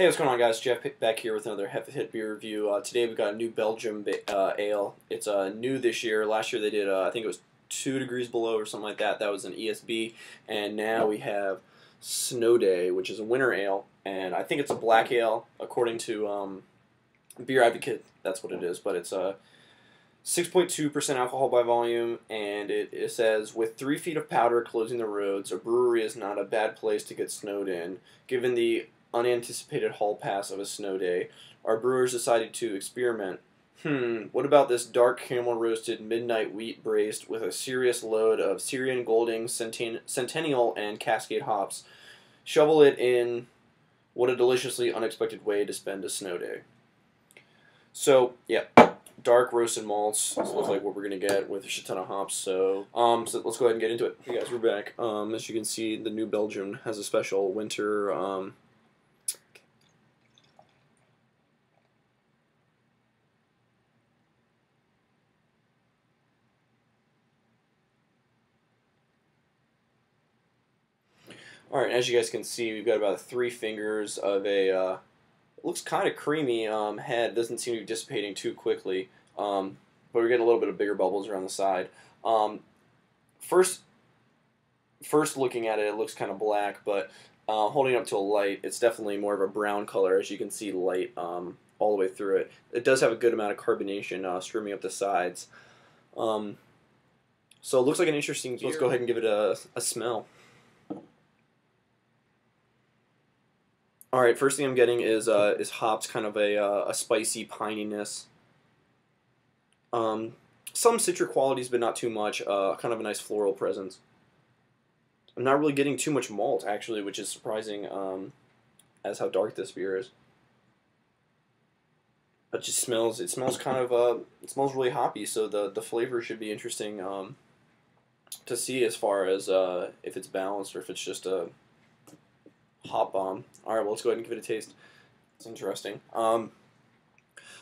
Hey, what's going on, guys? Jeff back here with another Hit beer review. Today we've got a new Belgium ale. It's new this year. Last year they did, I think it was 2 degrees below or something like that. That was an ESB. And now we have Snow Day, which is a winter ale. And I think it's a black ale, according to Beer Advocate. That's what it is. But it's 6.2% alcohol by volume. And it says, with 3 feet of powder closing the roads, a brewery is not a bad place to get snowed in. Given the unanticipated hall pass of a snow day, our brewers decided to experiment. What about this dark camel roasted midnight wheat braised with a serious load of Syrian Golding, Centennial, and Cascade hops? Shovel it in. What a deliciously unexpected way to spend a snow day. So, yeah, dark roasted malts. This looks like what we're going to get with a shit ton of hops. So let's go ahead and get into it. Hey guys, we're back. As you can see, the new Belgium has a special winter Alright, as you guys can see, we've got about 3 fingers of a, it looks kind of creamy head. Doesn't seem to be dissipating too quickly, but we're getting a little bit of bigger bubbles around the side. First looking at it, it looks kind of black, but holding up to a light, it's definitely more of a brown color, as you can see light all the way through it. It does have a good amount of carbonation streaming up the sides. So it looks like an interesting beer. Let's go ahead and give it a smell. Alright, first thing I'm getting is hops, kind of a spicy pininess. Some citric qualities, but not too much. Kind of a nice floral presence. I'm not really getting too much malt, actually, which is surprising as how dark this beer is. It just smells, it smells really hoppy, so the flavor should be interesting to see as far as if it's balanced or if it's just a hop bomb. Alright, well, let's go ahead and give it a taste. It's interesting.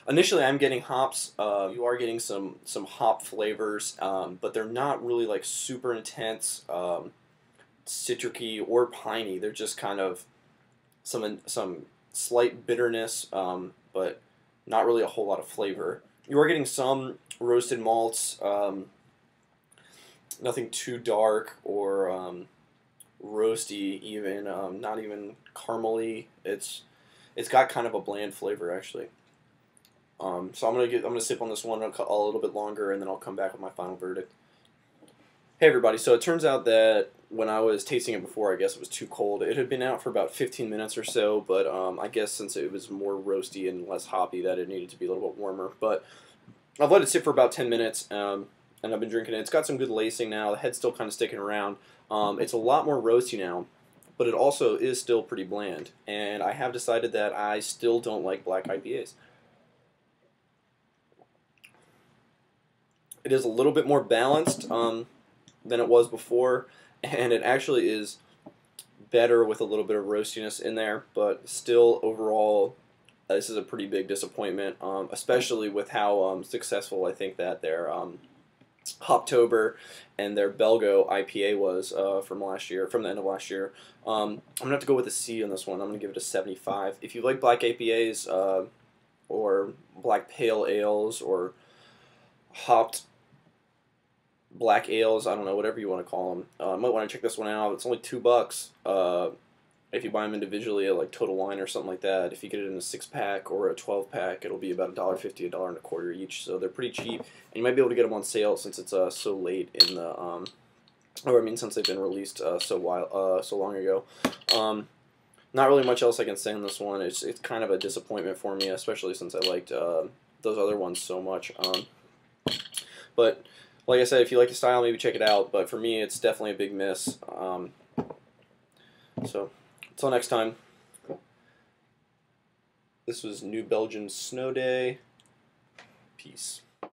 Initially, I'm getting hops. You are getting some hop flavors, but they're not really like super intense, citricy or piney. They're just kind of some slight bitterness, but not really a whole lot of flavor. You are getting some roasted malts, nothing too dark or roasty, even not even caramely. It's got kind of a bland flavor, actually. So I'm gonna sip on this one a little bit longer, and then I'll come back with my final verdict. Hey everybody, so it turns out that when I was tasting it before, I guess it was too cold. It had been out for about 15 minutes or so, but I guess since it was more roasty and less hoppy, that it needed to be a little bit warmer. But I've let it sit for about 10 minutes, and I've been drinking it. It's got some good lacing now. The head's still kind of sticking around. It's a lot more roasty now, but it also is still pretty bland. And I have decided that I still don't like black IPAs. It is a little bit more balanced than it was before, and it actually is better with a little bit of roastiness in there, but still overall this is a pretty big disappointment, especially with how successful I think that their Hoptober and their Belgo IPA was from the end of last year. I'm gonna have to go with a C on this one. I'm gonna give it a 75. If you like black IPAs or black pale ales or hopped black ales, I don't know, whatever you want to call them, might want to check this one out. It's only $2 if you buy them individually at like Total Wine or something like that. If you get it in a 6-pack or a 12-pack, it'll be about $1.50, $1.25 each. So they're pretty cheap, and you might be able to get them on sale since it's so late in the or I mean since they've been released so long ago. Not really much else I can say on this one. It's kind of a disappointment for me, especially since I liked those other ones so much. But like I said, if you like the style, maybe check it out. But for me, it's definitely a big miss. So until next time, this was New Belgium Snow Day. Peace.